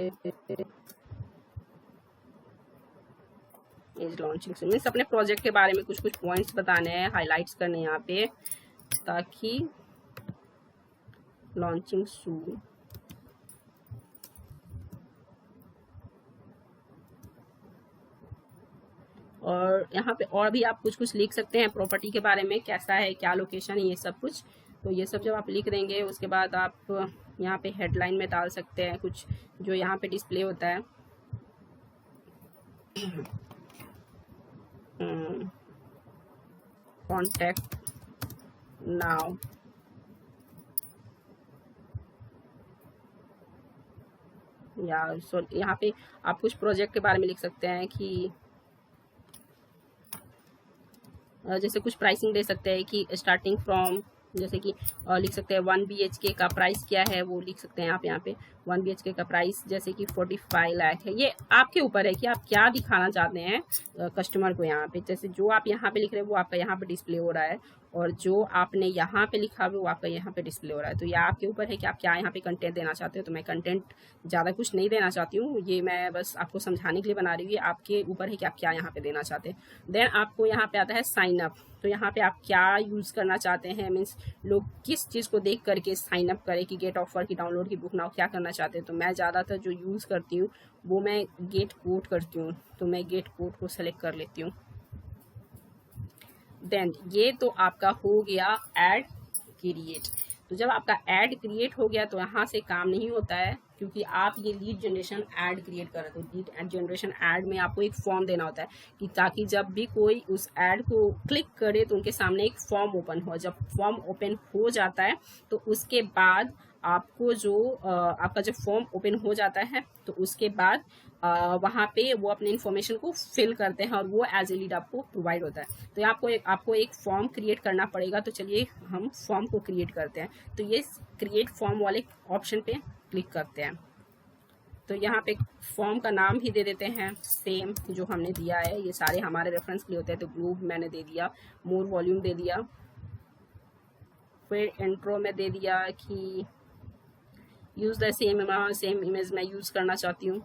as launching. Means अपने प्रोजेक्ट के बारे में कुछ पॉइंट्स बताने हैं, हाईलाइट्स करने हैं यहाँ पे, ताकि लॉन्चिंग सून। और यहाँ पे और भी आप कुछ लिख सकते हैं प्रॉपर्टी के बारे में, कैसा है, क्या लोकेशन है, ये सब कुछ। तो ये सब जब आप लिख देंगे उसके बाद आप यहाँ पे हेडलाइन में डाल सकते हैं कुछ जो यहाँ पे डिस्प्ले होता है। कॉन्टैक्ट नाउ, या सो यहाँ पे आप कुछ प्रोजेक्ट के बारे में लिख सकते हैं कि जैसे कुछ प्राइसिंग दे सकते हैं कि स्टार्टिंग फ्रॉम, जैसे कि लिख सकते हैं 1 BHK का प्राइस क्या है वो लिख सकते हैं आप यहाँ पे। 1 BHK का प्राइस जैसे कि 45 लाख है। ये आपके ऊपर है कि आप क्या दिखाना चाहते हैं कस्टमर को। यहाँ पे जैसे जो आप यहाँ पे लिख रहे हैं वो आपका यहाँ पे डिस्प्ले हो रहा है, और जो आपने यहाँ पे लिखा है वो आपका यहाँ पे डिस्प्ले हो रहा है। तो ये आपके ऊपर है कि आप क्या यहाँ पे कंटेंट देना चाहते हो। तो मैं कंटेंट ज़्यादा कुछ नहीं देना चाहती हूँ, ये मैं बस आपको समझाने के लिए बना रही हूँ। ये आपके ऊपर है कि आप क्या यहाँ पे देना चाहते हैं। देन आपको यहाँ पे आता है साइन अप। तो यहाँ पे आप क्या यूज़ करना चाहते हैं, मीन्स लोग किस चीज़ को देख करके साइन अप करें, कि गेट ऑफर की, डाउनलोड की, बुक नाउ, क्या करना चाहते हैं। तो मैं ज़्यादातर जो यूज़ करती हूँ वो मैं गेट कोड करती हूँ। तो मैं गेट कोड को सेलेक्ट कर लेती हूँ। देन ये तो आपका हो गया ऐड क्रिएट। तो जब आपका ऐड क्रिएट हो गया तो यहाँ से काम नहीं होता है, क्योंकि आप ये लीड जनरेशन ऐड क्रिएट कर रहे हो। तो लीड जनरेशन ऐड में आपको एक फॉर्म देना होता है कि ताकि जब भी कोई उस ऐड को क्लिक करे तो उनके सामने एक फॉर्म ओपन हो। जब फॉर्म ओपन हो जाता है तो उसके बाद आपको जो आपका जब फॉर्म ओपन हो जाता है तो उसके बाद वहाँ पे वो अपने इन्फॉर्मेशन को फिल करते हैं और वो एज ए लीड आपको प्रोवाइड होता है। तो आपको एक फॉर्म क्रिएट करना पड़ेगा। तो चलिए हम फॉर्म को क्रिएट करते हैं। तो ये क्रिएट फॉर्म वाले ऑप्शन पे क्लिक करते हैं। तो यहाँ पे फॉर्म का नाम भी दे देते हैं सेम जो हमने दिया है। ये सारे हमारे रेफरेंस के लिए होते हैं। तो ग्रुप मैंने दे दिया, मोर वॉल्यूम दे दिया, फिर इंट्रो में दे दिया कि यूज़ द सेम इमेज मैं यूज़ करना चाहती हूँ।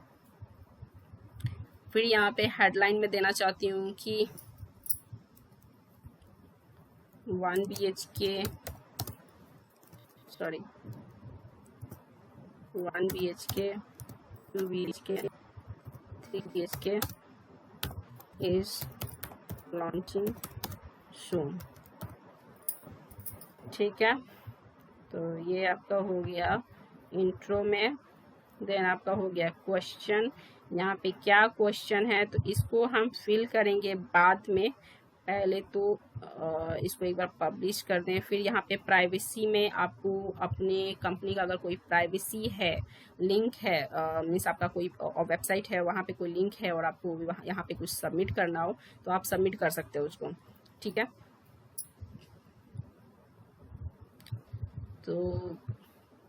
फिर यहाँ पे हेडलाइन में देना चाहती हूँ कि 1 BHK 2 BHK 3 BHK is launching soon। ठीक है, तो ये आपका हो गया इंट्रो में। देन आपका हो गया क्वेश्चन। यहाँ पे क्या क्वेश्चन है तो इसको हम फिल करेंगे बाद में। पहले तो इसको एक बार पब्लिश कर दें। फिर यहाँ पे प्राइवेसी में आपको अपने कंपनी का अगर कोई प्राइवेसी है, लिंक है, मीन्स आपका कोई वेबसाइट है वहाँ पे कोई लिंक है और आपको यहाँ पे कुछ सबमिट करना हो तो आप सबमिट कर सकते हो उसको। ठीक है, तो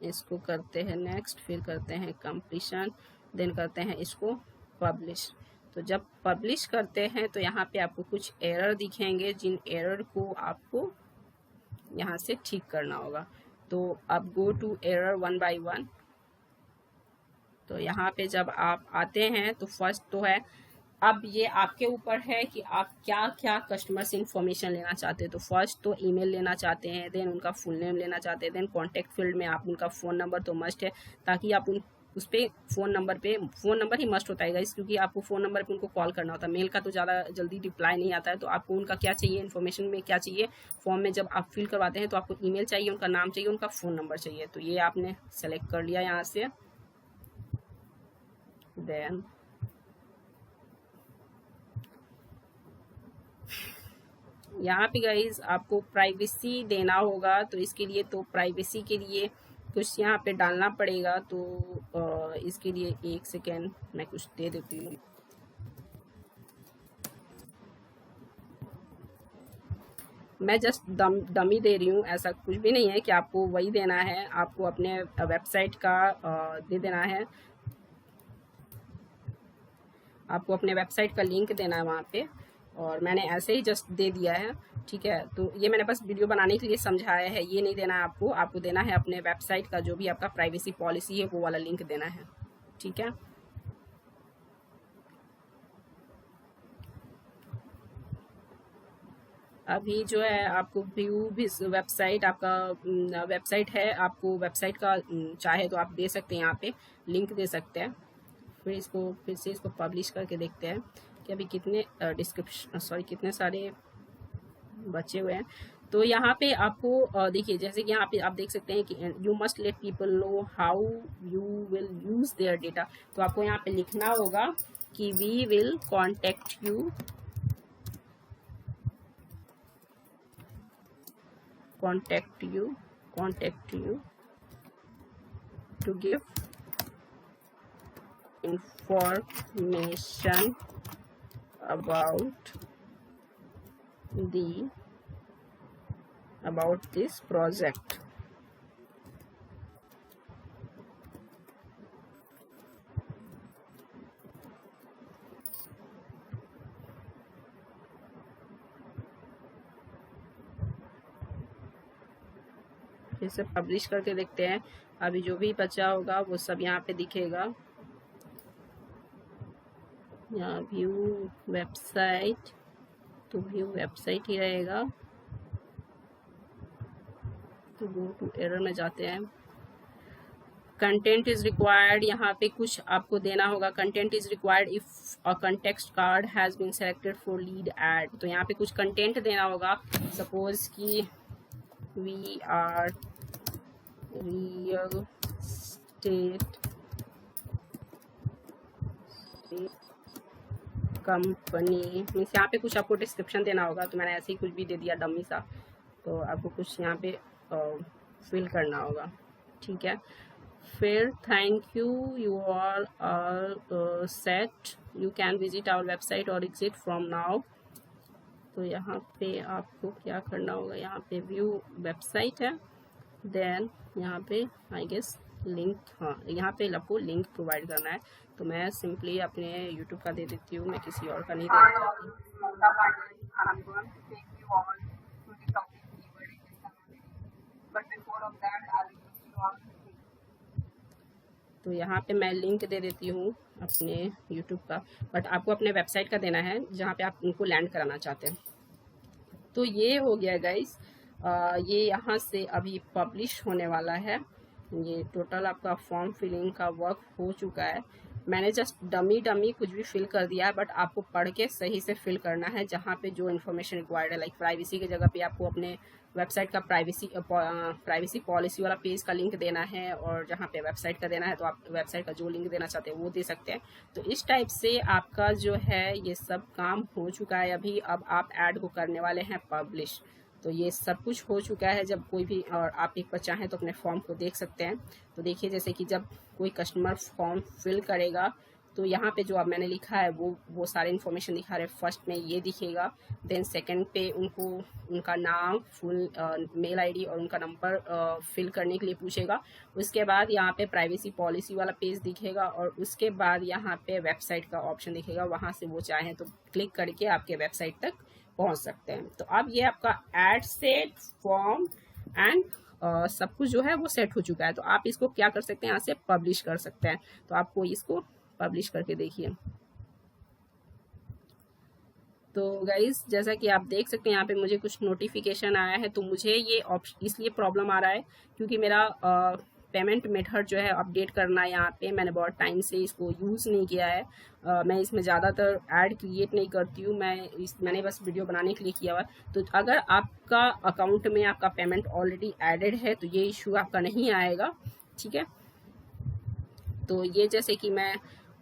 इसको करते हैं नेक्स्ट, फिर करते हैं कंप्लीशन, देन करते हैं इसको पब्लिश। तो जब पब्लिश करते हैं तो यहाँ पे आपको कुछ एरर दिखेंगे, जिन एरर को आपको यहाँ से ठीक करना होगा। तो अब गो टू एरर 1 by 1। तो यहाँ पे जब आप आते हैं तो फर्स्ट तो है, अब ये आपके ऊपर है कि आप क्या क्या कस्टमर से इंफॉर्मेशन लेना चाहते हैं। तो फर्स्ट तो ईमेल लेना चाहते हैं, देन उनका फुल नेम लेना चाहते हैं, देन कॉन्टैक्ट फील्ड में आप उनका फ़ोन नंबर तो मस्ट है, ताकि आप उस पर फ़ोन नंबर ही मस्ट होता है गाइस, क्योंकि आपको फ़ोन नंबर पे उनको कॉल करना होता है। मेल का तो ज़्यादा जल्दी रिप्लाई नहीं आता है। तो आपको उनका क्या चाहिए, इन्फॉर्मेशन में क्या चाहिए, फॉर्म में जब आप फिल करवाते हैं तो आपको ईमेल चाहिए, उनका नाम चाहिए, उनका फ़ोन नंबर चाहिए। तो ये आपने सेलेक्ट कर लिया यहाँ से। देन यहाँ पे गाइज आपको प्राइवेसी देना होगा। तो इसके लिए तो प्राइवेसी के लिए कुछ यहाँ पे डालना पड़ेगा। तो इसके लिए 1 सेकेंड मैं कुछ दे देती हूँ। मैं जस्ट डमी दे रही हूँ, ऐसा कुछ भी नहीं है कि आपको वही देना है। आपको अपने वेबसाइट का दे देना है, आपको अपने वेबसाइट का लिंक देना है वहाँ पे, और मैंने ऐसे ही जस्ट दे दिया है। ठीक है, तो ये मैंने बस वीडियो बनाने के लिए समझाया है, ये नहीं देना है आपको देना है अपने वेबसाइट का जो भी आपका प्राइवेसी पॉलिसी है वो वाला लिंक देना है। ठीक है, अभी जो है आपको व्यू भी वेबसाइट, आपका वेबसाइट है, आपको वेबसाइट का चाहे तो आप दे सकते हैं, यहाँ पे लिंक दे सकते हैं। फिर से इसको पब्लिश करके देखते हैं कि अभी कितने कितने सारे बचे हुए हैं। तो यहाँ पे आपको देखिए, जैसे कि यहाँ पे आप देख सकते हैं कि you must let people know how you will use their data. तो आपको यहाँ पे लिखना होगा कि we will contact you to give information about this project। फिर से पब्लिश करके देखते हैं, अभी जो भी बचा होगा वो सब यहाँ पे दिखेगा। यहाँ व्यू वेबसाइट, तो व्यू वेबसाइट ही रहेगा। तो गो टू एरर में जाते हैं। कंटेंट इज रिक्वायर्ड, यहाँ पे कुछ आपको देना होगा। Content is required if a context card has been selected for lead ad. तो यहाँ पे कुछ कंटेंट देना होगा। सपोज कि we are real estate company, means यहाँ पे कुछ आपको डिस्क्रिप्शन देना होगा। तो मैंने ऐसे ही कुछ भी दे दिया डमी सा। तो आपको कुछ यहाँ पे फिल करना होगा। ठीक है, फिर thank you all are set, you can visit our website और एग्जिट फ्रॉम नाउ। तो यहाँ पे आपको क्या करना होगा, यहाँ पे व्यू वेबसाइट है, देन यहाँ पे आई गेस लिंक, हाँ यहाँ पे आपको लिंक प्रोवाइड करना है। तो मैं सिंपली अपने यूट्यूब का दे देती हूँ, मैं किसी और का नहीं देना चाहती। तो यहाँ पे मैं लिंक दे देती हूँ अपने यूट्यूब का, बट आपको अपने वेबसाइट का देना है जहाँ पे आप उनको लैंड कराना चाहते हैं। तो ये हो गया गाइस, ये यहाँ से अभी पब्लिश होने वाला है। ये टोटल आपका फॉर्म फिलिंग का वर्क हो चुका है। मैंने जस्ट डमी कुछ भी फिल कर दिया है, बट आपको पढ़ के सही से फिल करना है। जहाँ पे जो इन्फॉर्मेशन रिक्वायर्ड है, लाइक प्राइवेसी की जगह पे आपको अपने वेबसाइट का प्राइवेसी पॉलिसी वाला पेज का लिंक देना है, और जहाँ पे वेबसाइट का देना है तो आप वेबसाइट का जो लिंक देना चाहते हैं वो दे सकते हैं। तो इस टाइप से आपका जो है ये सब काम हो चुका है अभी। अब आप ऐड को करने वाले हैं पब्लिश। तो ये सब कुछ हो चुका है। जब कोई भी, और आप एक बार चाहें तो अपने फॉर्म को देख सकते हैं। तो देखिए, जैसे कि जब कोई कस्टमर फॉर्म फिल करेगा तो यहाँ पे जो अब मैंने लिखा है वो सारे इन्फॉर्मेशन दिखा रहे हैं। फर्स्ट में ये दिखेगा, देन सेकंड पे उनको उनका नाम, फुल मेल आईडी और उनका नंबर फिल करने के लिए पूछेगा। उसके बाद यहाँ पे प्राइवेसी पॉलिसी वाला पेज दिखेगा, और उसके बाद यहाँ पे वेबसाइट का ऑप्शन दिखेगा। वहाँ से वो चाहें तो क्लिक करके आपके वेबसाइट तक पहुँच सकते हैं। तो अब ये आपका एड सेट फॉर्म एंड सब कुछ जो है वो सेट हो चुका है। तो आप इसको क्या कर सकते हैं, यहाँ से पब्लिश कर सकते हैं। तो आपको इसको पब्लिश करके देखिए। तो गाइज जैसा कि आप देख सकते हैं यहाँ पे मुझे कुछ नोटिफिकेशन आया है। तो मुझे ये ऑप्शन इसलिए प्रॉब्लम आ रहा है क्योंकि मेरा पेमेंट मेथड जो है अपडेट करना है। यहाँ पे मैंने बहुत टाइम से इसको यूज़ नहीं किया है। मैं इसमें ज़्यादातर ऐड क्रिएट नहीं करती हूँ, मैंने बस वीडियो बनाने के लिए किया हुआ। तो अगर आपका अकाउंट में आपका पेमेंट ऑलरेडी एडेड है तो ये इशू आपका नहीं आएगा, ठीक है। तो ये जैसे कि मैं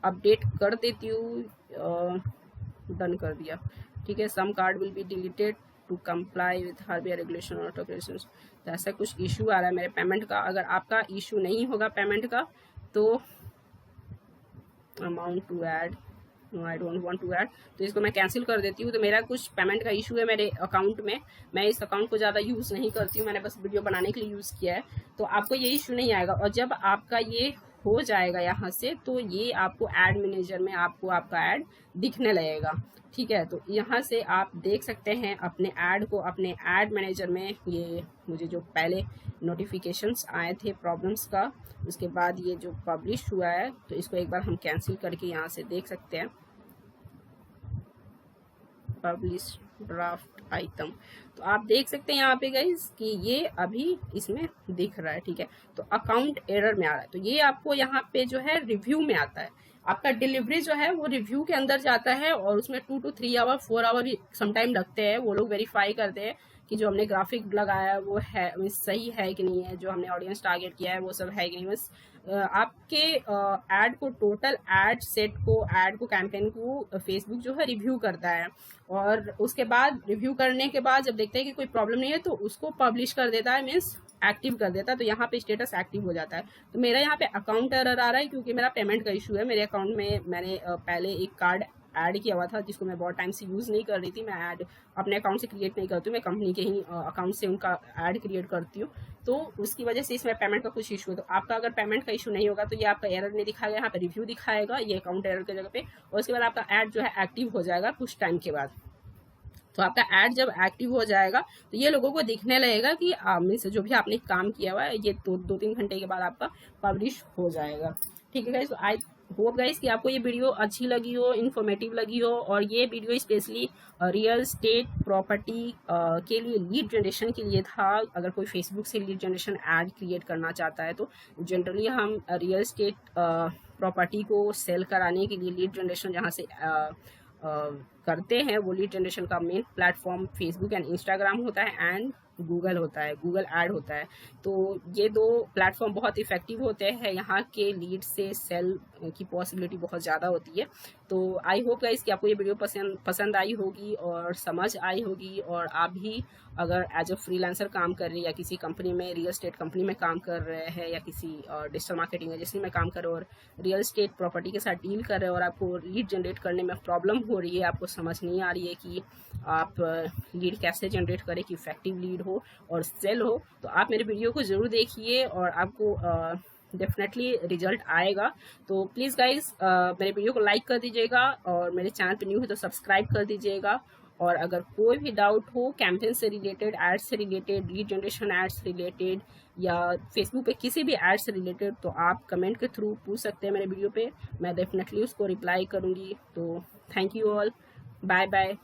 अपडेट कर देती हूँ, डन कर दिया, ठीक है। Some card will be deleted to comply with RBI regulation और ऑटोक्रेशंस। तो ऐसा कुछ इशू आ रहा है मेरे पेमेंट का। अगर आपका इशू नहीं होगा पेमेंट का तो amount to add, no I don't want to add, तो इसको मैं कैंसिल कर देती हूँ। तो मेरा कुछ पेमेंट का इशू है मेरे अकाउंट में, मैं इस अकाउंट को ज़्यादा यूज़ नहीं करती हूँ, मैंने बस वीडियो बनाने के लिए यूज़ किया है। तो आपको ये इशू नहीं आएगा। और जब आपका ये हो जाएगा यहाँ से तो ये आपको ऐड मैनेजर में आपको आपका ऐड दिखने लगेगा, ठीक है। तो यहाँ से आप देख सकते हैं अपने ऐड को अपने ऐड मैनेजर में। ये मुझे जो पहले नोटिफिकेशंस आए थे प्रॉब्लम्स का, उसके बाद ये जो पब्लिश हुआ है, तो इसको एक बार हम कैंसिल करके यहाँ से देख सकते हैं पब्लिश ड्राफ्ट आइटम। तो आप देख सकते हैं यहाँ पे गाइस कि ये अभी इसमें दिख रहा है, ठीक है। तो अकाउंट एरर में आ रहा है। तो ये आपको यहाँ पे जो है रिव्यू में आता है। आपका डिलीवरी जो है वो रिव्यू के अंदर जाता है और उसमें 2 to 3 आवर 4 आवर भी समटाइम लगते हैं। वो लोग वेरीफाई करते हैं कि जो हमने ग्राफिक लगाया है वो है सही है कि नहीं है, जो हमने ऑडियंस टारगेट किया है वो सब है कि नहीं। बस आपके ऐड को, टोटल ऐड सेट को, ऐड को, कैंपेन को फेसबुक जो है रिव्यू करता है। और उसके बाद रिव्यू करने के बाद जब देखते हैं कि कोई प्रॉब्लम नहीं है तो उसको पब्लिश कर देता है, मीन्स एक्टिव कर देता है। तो यहाँ पे स्टेटस एक्टिव हो जाता है। तो मेरा यहाँ पे अकाउंट एरर आ रहा है क्योंकि मेरा पेमेंट का इशू है। मेरे अकाउंट में मैंने पहले एक कार्ड ऐड किया हुआ था जिसको मैं बहुत टाइम से यूज़ नहीं कर रही थी। मैं ऐड अपने अकाउंट से क्रिएट नहीं करती हूँ, मैं कंपनी के ही अकाउंट से उनका ऐड क्रिएट करती हूँ। तो उसकी वजह से इसमें पेमेंट का कुछ इशू है। तो आपका अगर पेमेंट का इशू नहीं होगा तो ये आपका एरर नहीं दिखाएगा, यहाँ पे रिव्यू दिखाएगा ये अकाउंट एरर की जगह पे। और उसके बाद आपका ऐड जो है एक्टिव हो जाएगा कुछ टाइम के बाद। तो आपका ऐड जब एक्टिव हो जाएगा तो ये लोगों को दिखने लगेगा कि मीन्स जो भी आपने काम किया हुआ है ये 2-3 घंटे के बाद आपका पब्लिश हो जाएगा, ठीक है गाइस। तो आई होप गाइस कि आपको ये वीडियो अच्छी लगी हो, इन्फॉर्मेटिव लगी हो। और ये video specially real estate property के लिए लीड जनरेशन के लिए था। अगर कोई फेसबुक से लीड जनरेशन ऐड क्रिएट करना चाहता है तो जनरली हम रियल स्टेट प्रॉपर्टी को सेल कराने के लिए लीड जनरेशन जहाँ से करते हैं, वो लीड जनरेशन का main platform Facebook and Instagram होता है एंड गूगल होता है, गूगल ऐड होता है। तो ये 2 प्लेटफॉर्म बहुत इफेक्टिव होते हैं। यहाँ के लीड से सेल की पॉसिबिलिटी बहुत ज़्यादा होती है। तो आई होप गाइस कि आपको ये वीडियो पसंद आई होगी और समझ आई होगी। और आप भी अगर एज अ फ्रीलांसर काम कर रहे हैं या किसी कंपनी में, रियल स्टेट कंपनी में काम कर रहे हैं या किसी डिजिटल मार्केटिंग एजेंसी में काम कर रहे हो और रियल स्टेट प्रॉपर्टी के साथ डील कर रहे हो और आपको लीड जनरेट करने में प्रॉब्लम हो रही है, आपको समझ नहीं आ रही है कि आप लीड कैसे जनरेट करें कि इफेक्टिव लीड हो और सेल हो, तो आप मेरे वीडियो को ज़रूर देखिए और आपको डेफिनेटली रिजल्ट आएगा। तो प्लीज़ गाइज मेरे वीडियो को लाइक कर दीजिएगा और मेरे चैनल पे न्यू है तो सब्सक्राइब कर दीजिएगा। और अगर कोई भी डाउट हो कैंपेन से रिलेटेड, एड्स से रिलेटेड, लीड जनरेशन एड्स से रिलेटेड या फेसबुक पे किसी भी एड से रिलेटेड, तो आप कमेंट के थ्रू पूछ सकते हैं मेरे वीडियो पे, मैं डेफिनेटली उसको रिप्लाई करूँगी। तो thank you all, bye bye.